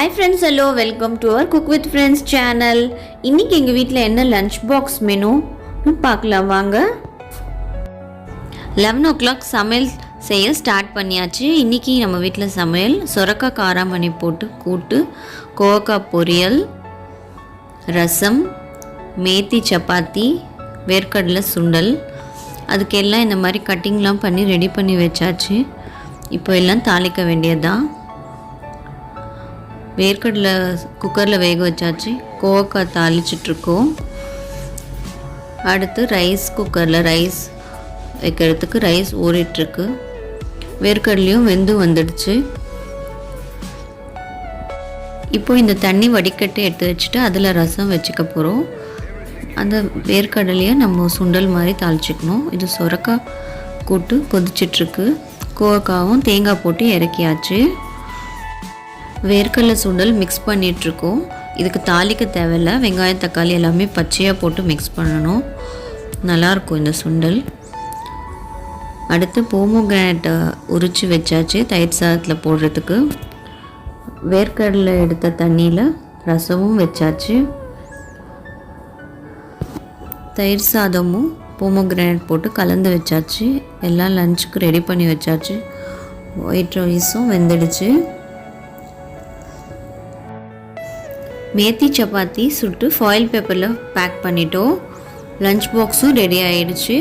Hi friends, hello, welcome to our Cook with Friends channel. இன்னைக்கு எங்க வீட்ல என்ன லஞ்ச் பாக்ஸ் மெனு பார்க்கலாம் வாங்க. 11 o'clock சமையல் செய்ய ஸ்டார்ட் பண்ணியாச்சு. இன்னைக்கு நம்ம வீட்ல சமையல் சொரக்கா காராமணி போட்டு கூட்டு, kovaka பொரியல், ரசம், மேத்தி chapathi, வேர்க்கடலை சுண்டல். அதுக்கெல்லாம் இந்த மாதிரி கட்டிங்லாம் பண்ணி ரெடி பண்ணி வச்சாச்சு. இப்போ எல்லாம் தாளிக்க வேண்டியதுதான். வேர்க்கடலை குக்கரில் வேக வச்சாச்சு. kovaka தாளிச்சிட்ருக்கோம். அடுத்து ரைஸ் குக்கரில் ரைஸ் வைக்கிறதுக்கு ரைஸ் ஊறிட்டுருக்கு. வேர்க்கடலையும் வெந்து வந்துடுச்சு. இப்போ இந்த தண்ணி வடிகட்டி எடுத்து வச்சுட்டு அதில் ரசம் வச்சுக்க போகிறோம். அந்த வேர்க்கடலையை நம்ம சுண்டல் மாதிரி தாளிச்சிக்கணும். இது சொரக்கா கூட்டு கொதிச்சிட்ருக்கு. kovakaவும் தேங்காய் போட்டு இறக்கியாச்சு. வேர்க்கடலை சுண்டல் மிக்ஸ் பண்ணிகிட்ருக்கோம். இதுக்கு தாளிக்க தேவையில்லை. வெங்காயம் தக்காளி எல்லாமே பச்சையாக போட்டு மிக்ஸ் பண்ணணும். நல்லாயிருக்கும் இந்த சுண்டல். அடுத்து போமோகிரானேட்டை உரித்து வச்சாச்சு தயிர் சாதத்தில் போடுறதுக்கு. வேர்க்கடலை எடுத்த தண்ணியில் ரசமும் வச்சாச்சு. தயிர் சாதமும் போமோகிரானேட் போட்டு கலந்து வச்சாச்சு. எல்லாம் லஞ்சுக்கு ரெடி பண்ணி வச்சாச்சு. ஒயிட் ரைஸும் வெந்துடுச்சு. மேத்தி chapathi சுட்டு ஃபாயில் பேப்பரில் பேக் பண்ணிட்டோம். லஞ்ச் பாக்ஸும் ரெடி ஆகிடுச்சு.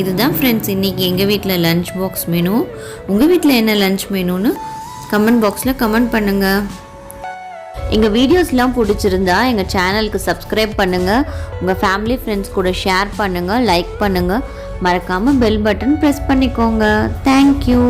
இதுதான் ஃப்ரெண்ட்ஸ் இன்றைக்கி எங்கள் வீட்டில் லஞ்ச் பாக்ஸ் மெனு. உங்கள் வீட்டில் என்ன லஞ்ச் மெனுன்னு கமெண்ட் பாக்ஸில் கமெண்ட் பண்ணுங்கள். எங்கள் வீடியோஸ்லாம் பிடிச்சிருந்தா எங்கள் சேனலுக்கு சப்ஸ்கிரைப் பண்ணுங்கள். உங்கள் ஃபேமிலி ஃப்ரெண்ட்ஸ் கூட ஷேர் பண்ணுங்கள், லைக் பண்ணுங்கள். மறக்காமல் பெல் பட்டன் ப்ரெஸ் பண்ணிக்கோங்க. தேங்க்யூ.